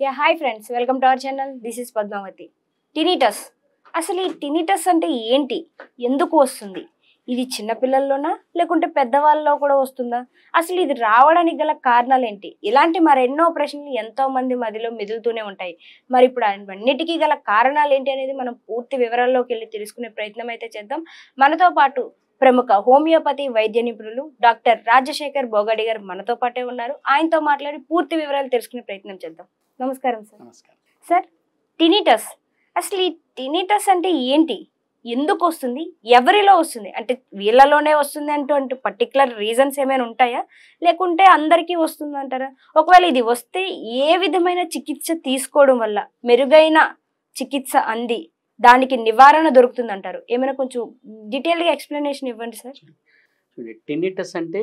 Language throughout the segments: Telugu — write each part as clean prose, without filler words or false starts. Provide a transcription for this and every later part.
Yeah hi friends, welcome to our channel. This is Padmavathi. Tinnitus, అసలు ఈ టినిటస్ అంటే ఏంటి, ఎందుకు వస్తుంది? ఇది చిన్నపిల్లల్లోనా లేకుంటే పెద్దవాళ్ళలో కూడా వస్తుందా? అసలు ఇది రావడానికి గల కారణాలు ఏంటి? ఇలాంటి మరెన్నో ప్రశ్నలు ఎంతో మంది మదిలో మెదులుతూనే ఉంటాయి. మరి ఇప్పుడు అన్నిటికీ గల కారణాలు ఏంటి అనేది మనం పూర్తి వివరాల్లోకి వెళ్ళి తెలుసుకునే ప్రయత్నం అయితే చేద్దాం. మనతో పాటు ప్రముఖ హోమియోపతి వైద్య నిపుణులు డాక్టర్ రాజశేఖర్ బోగడి గారు మనతో పాటే ఉన్నారు. ఆయనతో మాట్లాడి పూర్తి వివరాలు తెలుసుకునే ప్రయత్నం చేద్దాం. నమస్కారం సార్. నమస్కారం సార్, టినిటస్, అసలు ఈ టినిటస్ అంటే ఏంటి, ఎందుకు వస్తుంది, ఎవరిలో వస్తుంది? అంటే వీళ్ళలోనే వస్తుంది అంటూ పర్టికులర్ రీజన్స్ ఏమైనా ఉంటాయా, లేకుంటే అందరికీ వస్తుంది అంటారా? ఒకవేళ ఇది వస్తే ఏ విధమైన చికిత్స తీసుకోవడం వల్ల మెరుగైన చికిత్స అంది దానికి నివారణ దొరుకుతుంది అంటారు? ఏమైనా కొంచెం డీటెయిల్గా ఎక్స్ప్లెనేషన్ ఇవ్వండి సార్. టినిటస్ అంటే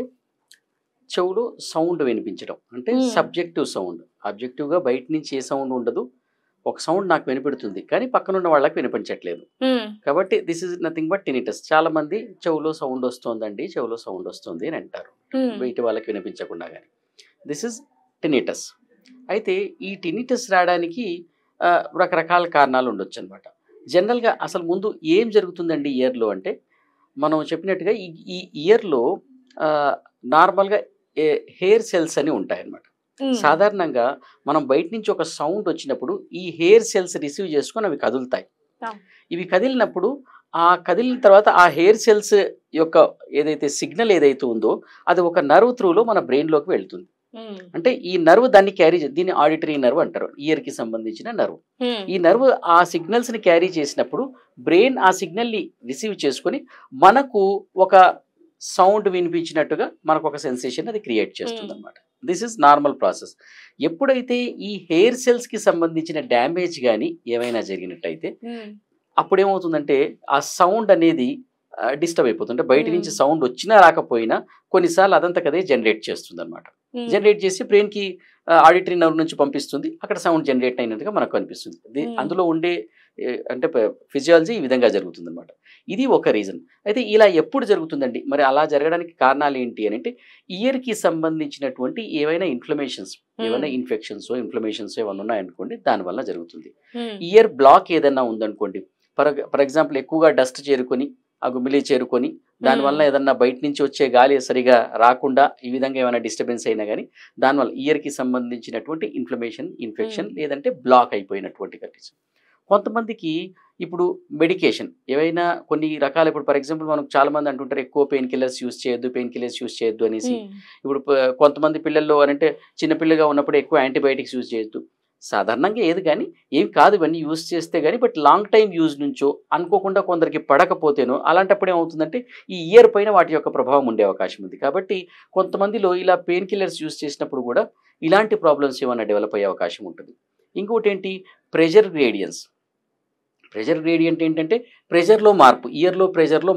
చెవులో సౌండ్ వినిపించడం, అంటే సబ్జెక్టివ్ సౌండ్. ఆబ్జెక్టివ్గా బయట నుంచి ఏ సౌండ్ ఉండదు, ఒక సౌండ్ నాకు వినిపెడుతుంది కానీ పక్కన ఉన్న వాళ్ళకి వినిపించట్లేదు. కాబట్టి this is nothing but tinnitus. చాలా మంది చెవులో సౌండ్ వస్తుందండి, చెవులో సౌండ్ వస్తుంది అని అంటారు, బయట వాళ్ళకి వినిపించకుండా. కానీ దిస్ ఇస్ టినిటస్. అయితే ఈ టినిటస్ రావడానికి రకరకాల కారణాలు ఉండొచ్చు అనమాట. జనరల్గా అసలు ముందు ఏం జరుగుతుందండి ఇయర్లో అంటే, మనం చెప్పినట్టుగా ఈ ఇయర్లో నార్మల్గా హెయిర్ సెల్స్ అని ఉంటాయన్నమాట. సాధారణంగా మనం బయట నుంచి ఒక సౌండ్ వచ్చినప్పుడు ఈ హెయిర్ సెల్స్ రిసీవ్ చేసుకొని అవి కదులుతాయి. ఇవి కదిలినప్పుడు ఆ కదిలిన తర్వాత ఆ హెయిర్ సెల్స్ యొక్క ఏదైతే సిగ్నల్ ఏదైతే ఉందో అది ఒక నర్వ్ త్రూలో మన బ్రెయిన్లోకి వెళ్తుంది. అంటే ఈ నర్వ్ దాన్ని క్యారీ, దీన్ని ఆడిటరీ నర్వ్ అంటారు, ఇయర్కి సంబంధించిన నర్వ్. ఈ నర్వ్ ఆ సిగ్నల్స్ని క్యారీ చేసినప్పుడు బ్రెయిన్ ఆ సిగ్నల్ని రిసీవ్ చేసుకొని మనకు ఒక సౌండ్ వినిపించినట్టుగా మనకు ఒక సెన్సేషన్ అది క్రియేట్ చేస్తుంది అనమాట. This is normal process. ఎప్పుడైతే ఈ హెయిర్ సెల్స్కి సంబంధించిన డ్యామేజ్ కానీ ఏమైనా జరిగినట్టయితే అప్పుడు ఏమవుతుందంటే ఆ సౌండ్ అనేది డిస్టర్బ్ అయిపోతుంటే బయట నుంచి సౌండ్ వచ్చినా రాకపోయినా కొన్నిసార్లు అదంతకదే జనరేట్ చేస్తుంది అనమాట. జనరేట్ చేసి బ్రెయిన్కి ఆడిటరీ నర్వ్ నుంచి పంపిస్తుంది, అక్కడ సౌండ్ జనరేట్ అయినట్టుగా మనకు కనిపిస్తుంది. అందులో ఉండే అంటే ఫిజియాలజీ ఈ విధంగా జరుగుతుంది అనమాట. ఇది ఒక రీజన్. అయితే ఇలా ఎప్పుడు జరుగుతుందండి, మరి అలా జరగడానికి కారణాలు ఏంటి అని అంటే, ఇయర్కి సంబంధించినటువంటి ఏవైనా ఇన్ఫ్లమేషన్స్, ఏమైనా ఇన్ఫెక్షన్స్ ఇన్ఫ్లమేషన్స్ ఏమైనా ఉన్నాయనుకోండి, దానివల్ల జరుగుతుంది. ఇయర్ బ్లాక్ ఏదైనా ఉందనుకోండి, ఫర్ ఎగ్జాంపుల్ ఎక్కువగా డస్ట్ చేరుకొని ఆ గుమిలి చేరుకొని దానివల్ల ఏదన్నా బయట నుంచి వచ్చే గాలి సరిగా రాకుండా ఈ విధంగా ఏమైనా డిస్టర్బెన్స్ అయినా కానీ దానివల్ల ఇయర్కి సంబంధించినటువంటి ఇన్ఫెక్షన్ లేదంటే బ్లాక్ అయిపోయినటువంటి కండిషన్. కొంతమందికి ఇప్పుడు మెడికేషన్ ఏవైనా కొన్ని రకాల, ఇప్పుడు ఫర్ ఎగ్జాంపుల్ మనకు చాలా మంది అంటుంటారు ఎక్కువ పెయిన్ కిల్లర్స్ యూజ్ చేయొద్దు అనేసి. ఇప్పుడు కొంతమంది పిల్లల్లో అంటే చిన్నపిల్లగా ఉన్నప్పుడు ఎక్కువ యాంటీబయాటిక్స్ యూజ్ చేయొద్దు. సాధారణంగా ఏది కానీ ఏం కాదు ఇవన్నీ యూజ్ చేస్తే కానీ, బట్ లాంగ్ టైం యూజ్ నుంచో అనుకోకుండా కొందరికి పడకపోతేనో అలాంటప్పుడు ఏమవుతుందంటే ఈ ఇయర్ పైన వాటి యొక్క ప్రభావం ఉండే అవకాశం ఉంది. కాబట్టి కొంతమందిలో ఇలా పెయిన్ కిల్లర్స్ యూజ్ చేసినప్పుడు కూడా ఇలాంటి ప్రాబ్లమ్స్ ఏమైనా డెవలప్ అయ్యే అవకాశం ఉంటుంది. ఇంకోటి ఏంటి, ప్రెషర్ గ్రేడియంట్ ఏంటంటే ప్రెషర్లో మార్పు, ఇయర్లో ప్రెషర్లో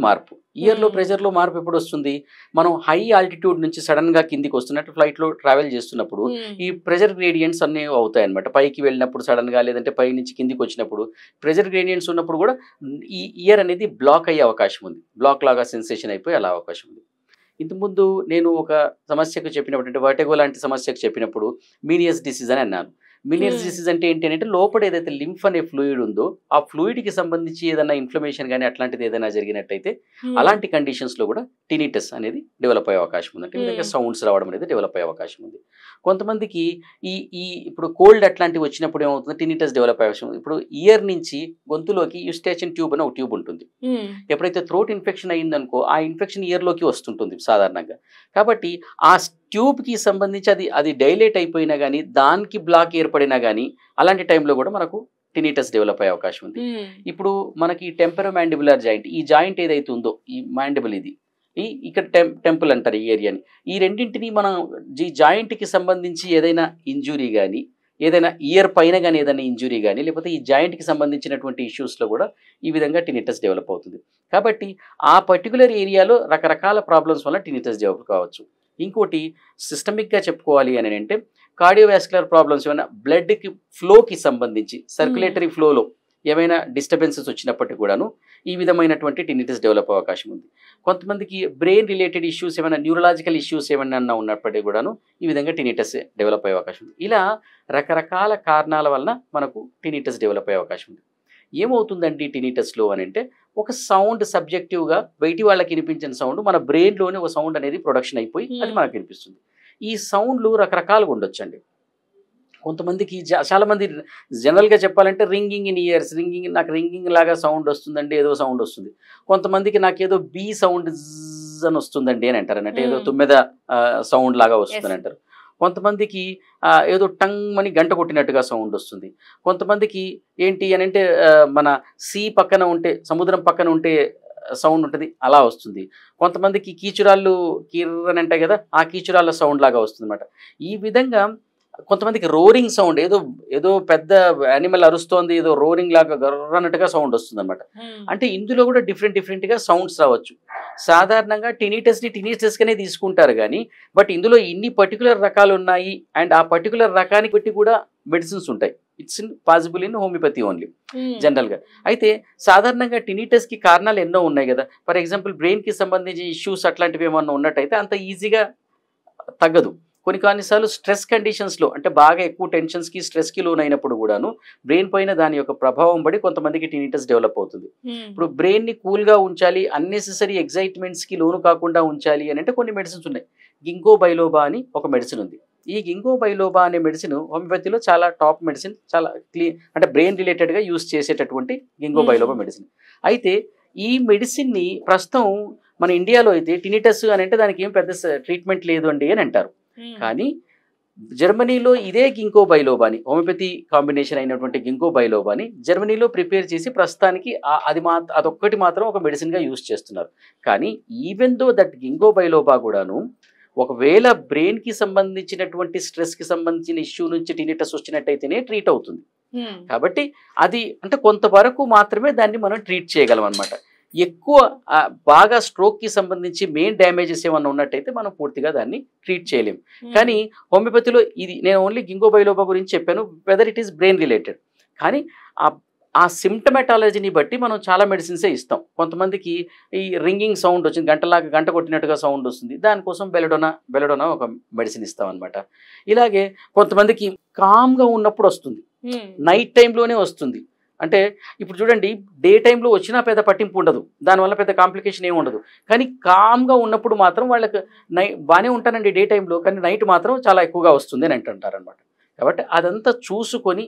మార్పు ఎప్పుడు వస్తుంది? మనం హై ఆల్టిట్యూడ్ నుంచి సడన్గా కిందికి వస్తున్నట్టు ఫ్లైట్లో ట్రావెల్ చేస్తున్నప్పుడు ఈ ప్రెషర్ గ్రేడియంట్స్ అన్నీ అవుతాయి అనమాట. పైకి వెళ్ళినప్పుడు సడన్గా, లేదంటే పై నుంచి కిందికి వచ్చినప్పుడు ప్రెషర్ గ్రేడియంట్స్ ఉన్నప్పుడు కూడా ఈ ఇయర్ అనేది బ్లాక్ అయ్యే అవకాశం ఉంది, బ్లాక్ లాగా సెన్సేషన్ అయిపోయి అలా అవకాశం ఉంది. ఇంతకుముందు నేను ఒక సమస్యకు చెప్పినప్పుడు, అంటే వర్టిగో లాంటి సమస్యకు చెప్పినప్పుడు మీనియస్ డిసీజ్ అని అన్నాను. మీనియస్ డిసీజ్ అంటే ఏంటి అంటే, లోపల ఏదైతే లింఫ్ అనే ఫ్లూయిడ్ ఉందో ఆ ఫ్లూయిడ్కి సంబంధించి ఏదైనా ఇన్ఫ్లమేషన్ కానీ అట్లాంటిది ఏదైనా జరిగినట్టయితే అలాంటి కండిషన్స్లో కూడా టినిటస్ అనేది డెవలప్ అయ్యే అవకాశం ఉంది. అంటే ఈ విధంగా సౌండ్స్ రావడం అనేది డెవలప్ అయ్యే అవకాశం ఉంది. కొంతమందికి ఈ ఇప్పుడు కోల్డ్ అట్లాంటివి వచ్చినప్పుడు ఏమవుతుంది, టినిటస్ డెవలప్ అయ్యే అవకాశం. ఇప్పుడు ఇయర్ నుంచి గొంతులోకి యూస్టేషన్ ట్యూబ్ అని ఒక ట్యూబ్ ఉంటుంది. ఎప్పుడైతే థ్రోట్ ఇన్ఫెక్షన్ అయ్యిందనుకో ఆ ఇన్ఫెక్షన్ ఇయర్లోకి వస్తుంటుంది సాధారణంగా. కాబట్టి ఆ ట్యూబ్కి సంబంధించి అది డైలేట్ అయిపోయినా కానీ, దానికి బ్లాక్ ఏర్పడినా కానీ అలాంటి టైంలో కూడా మనకు టినిటస్ డెవలప్ అయ్యే అవకాశం ఉంది. ఇప్పుడు మనకి టెంపరోమాండిబులర్ జాయింట్, ఈ జాయింట్ ఏదైతే ఉందో ఈ మాండిబుల్, ఇది ఇక్కడ టెంపుల్ అంటారు ఈ ఏరియాని. ఈ రెండింటిని మనం ఈ జాయింట్కి సంబంధించి ఏదైనా ఇంజురీ కానీ, ఏదైనా ఇయర్ పైన కానీ ఏదైనా ఇంజురీ కానీ, లేకపోతే ఈ జాయింట్కి సంబంధించినటువంటి ఇష్యూస్లో కూడా ఈ విధంగా టినిటస్ డెవలప్ అవుతుంది. కాబట్టి ఆ పర్టికులర్ ఏరియాలో రకరకాల ప్రాబ్లమ్స్ వల్ల టినిటస్ డెవలప్ కావచ్చు. ఇంకోటి సిస్టమిక్గా చెప్పుకోవాలి అని అంటే, కార్డియోవాస్కులర్ ప్రాబ్లమ్స్ ఏమైనా బ్లడ్కి ఫ్లోకి సంబంధించి, సర్క్యులేటరీ ఫ్లోలో ఏమైనా డిస్టర్బెన్సెస్ వచ్చినప్పటికీ కూడాను ఈ విధమైనటువంటి టినిటస్ డెవలప్ అయ్యే అవకాశం ఉంది. కొంతమందికి బ్రెయిన్ రిలేటెడ్ ఇష్యూస్ ఏమైనా న్యూరలాజికల్ ఇష్యూస్ ఏమైనా ఉన్నప్పటికీ కూడాను ఈ విధంగా టినిటస్ డెవలప్ అయ్యే అవకాశం ఉంది. ఇలా రకరకాల కారణాల వలన మనకు టినిటస్ డెవలప్ అయ్యే అవకాశం ఉంది. ఏమవుతుందండి టినిటస్లో అని అంటే, ఒక సౌండ్ సబ్జెక్టివ్గా బయటి వాళ్ళకి వినిపించిన సౌండ్ మన బ్రెయిన్లోనే ఒక సౌండ్ అనేది ప్రొడక్షన్ అయిపోయి అది మనకు వినిపిస్తుంది. ఈ సౌండ్లు రకరకాలుగా ఉండొచ్చండి. కొంతమందికి చాలామంది జనరల్గా చెప్పాలంటే రింగింగ్ ఇన్ ఇయర్స్, నాకు రింగింగ్ లాగా సౌండ్ వస్తుందండి, ఏదో సౌండ్ వస్తుంది. కొంతమందికి నాకు ఏదో బీ సౌండ్ అని వస్తుందండి అని అంటారు, అంటే ఏదో తుమ్మెద సౌండ్ లాగా వస్తుందని అంటారు. కొంతమందికి ఏదో టంగ్ అని గంట కొట్టినట్టుగా సౌండ్ వస్తుంది. కొంతమందికి ఏంటి అని అంటే మన సీ పక్కన ఉంటే, సముద్రం పక్కన ఉంటే సౌండ్ ఉంటుంది, అలా వస్తుంది. కొంతమందికి కీచురాళ్ళు కీర్రని అంటాయి కదా, ఆ కీచురాళ్ళ సౌండ్ లాగా వస్తుంది అన్నమాట. ఈ విధంగా కొంతమందికి రోరింగ్ సౌండ్, ఏదో పెద్ద యానిమల్ అరుస్తోంది, ఏదో రోరింగ్ లాగా గర్రన్నట్టుగా సౌండ్ వస్తుంది అనమాట. అంటే ఇందులో కూడా డిఫరెంట్గా సౌండ్స్ రావచ్చు. సాధారణంగా టినిటస్గానే తీసుకుంటారు కానీ, బట్ ఇందులో ఇన్ని పర్టికులర్ రకాలు ఉన్నాయి అండ్ ఆ పర్టికులర్ రకానికి బట్టి కూడా మెడిసిన్స్ ఉంటాయి. It's possible in homeopathy only జనరల్గా. అయితే సాధారణంగా టినిటస్కి కారణాలు ఎన్నో ఉన్నాయి కదా. ఫర్ ఎగ్జాంపుల్ బ్రెయిన్కి సంబంధించిన ఇష్యూస్ అట్లాంటివి ఏమన్నా ఉన్నట్టయితే అంత ఈజీగా తగ్గదు. కొన్నిసార్లు స్ట్రెస్ కండిషన్స్లో, అంటే బాగా ఎక్కువ టెన్షన్స్కి స్ట్రెస్కి లోన్ అయినప్పుడు కూడాను బ్రెయిన్ పైన దాని యొక్క ప్రభావం పడి కొంతమందికి టినిటస్ డెవలప్ అవుతుంది. ఇప్పుడు బ్రెయిన్ని కూల్గా ఉంచాలి, అన్నెసెసరీ ఎగ్జైట్మెంట్స్కి లోను కాకుండా ఉంచాలి అని అంటే కొన్ని మెడిసిన్స్ ఉన్నాయి. గింకో బైలోబా అని ఒక మెడిసిన్ ఉంది. ఈ గింకో బైలోబా అనే మెడిసిన్ హోమియోపతిలో చాలా టాప్ మెడిసిన్, చాలా అంటే బ్రెయిన్ రిలేటెడ్గా యూస్ చేసేటటువంటి గింకో బైలోబా మెడిసిన్. అయితే ఈ మెడిసిన్ని ప్రస్తుతం మన ఇండియాలో అయితే టినిటస్ అని అంటే దానికి ఏం పెద్ద ట్రీట్మెంట్ లేదు అండి అని అంటారు. కానీ జర్మనీలో ఇదే గింకో బైలోబాని, హోమియోపతి కాంబినేషన్ అయినటువంటి గింకో బైలోబాని జర్మనీలో ప్రిపేర్ చేసి ప్రస్తుతానికి అదొక్కటి మాత్రం ఒక మెడిసిన్గా యూజ్ చేస్తున్నారు. కానీ ఈవెన్ దో దట్ గింకో బైలోబా కూడాను ఒకవేళ బ్రెయిన్కి సంబంధించినటువంటి స్ట్రెస్కి సంబంధించిన ఇష్యూ నుంచి టినిటస్ వచ్చినట్టయితేనే ట్రీట్ అవుతుంది. కాబట్టి అది అంటే కొంతవరకు మాత్రమే దాన్ని మనం ట్రీట్ చేయగలం అనమాట. ఎక్కువ బాగా స్ట్రోక్కి సంబంధించి మెయిన్ డ్యామేజెస్ ఏమన్నా ఉన్నట్టయితే మనం పూర్తిగా దాన్ని ట్రీట్ చేయలేము. కానీ హోమియోపతిలో ఇది నేను ఓన్లీ గింకో బైలోబా గురించి చెప్పాను, whether it is brain related. కానీ ఆ సిమ్టమాటాలజీని బట్టి మనం చాలా మెడిసిన్సే ఇస్తాం. కొంతమందికి ఈ రింగింగ్ సౌండ్ వచ్చింది, గంట కొట్టినట్టుగా సౌండ్ వస్తుంది, దానికోసం బెలడోనా ఒక మెడిసిన్ ఇస్తాం అనమాట. ఇలాగే కొంతమందికి కామ్గా ఉన్నప్పుడు వస్తుంది, నైట్ టైంలోనే వస్తుంది. అంటే ఇప్పుడు చూడండి, డే టైంలో వచ్చినా పెద్ద పట్టింపు ఉండదు, దానివల్ల పెద్ద కాంప్లికేషన్ ఏమి ఉండదు. కానీ కామ్గా ఉన్నప్పుడు మాత్రం వాళ్ళకి బాగానే ఉంటానండి డే టైంలో, కానీ నైట్ మాత్రం చాలా ఎక్కువగా వస్తుంది అని అంటుంటారనమాట. కాబట్టి అదంతా చూసుకొని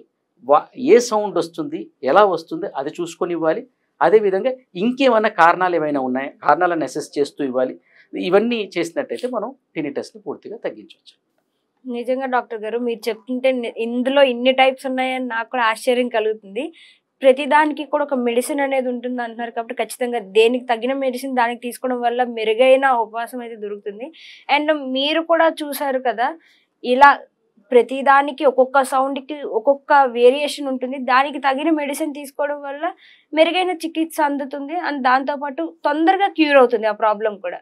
ఏ సౌండ్ వస్తుంది, ఎలా వస్తుంది అది చూసుకొని ఇవ్వాలి. అదేవిధంగా ఇంకేమైనా కారణాలు ఏమైనా ఉన్నాయా, కారణాలను అసెస్ చేస్తూ ఇవ్వాలి. ఇవన్నీ చేసినట్టయితే మనం టినిటస్ని పూర్తిగా తగ్గించవచ్చు. నిజంగా డాక్టర్ గారు మీరు చెప్తుంటే ఇందులో ఇన్ని టైప్స్ ఉన్నాయని నాకు కూడా ఆశ్చర్యం కలుగుతుంది. ప్రతిదానికి కూడా ఒక మెడిసిన్ అనేది ఉంటుంది అంటున్నారు, కాబట్టి ఖచ్చితంగా దేనికి తగిన మెడిసిన్ దానికి తీసుకోవడం వల్ల మెరుగైన ఉపవాసం అయితే దొరుకుతుంది. అండ్ మీరు కూడా చూసారు కదా, ఇలా ప్రతిదానికి ఒక్కొక్క సౌండ్కి ఒక్కొక్క వేరియేషన్ ఉంటుంది, దానికి తగిన మెడిసిన్ తీసుకోవడం వల్ల మెరుగైన చికిత్స అందుతుంది. అండ్ దాంతోపాటు తొందరగా క్యూర్ అవుతుంది ఆ ప్రాబ్లం కూడా.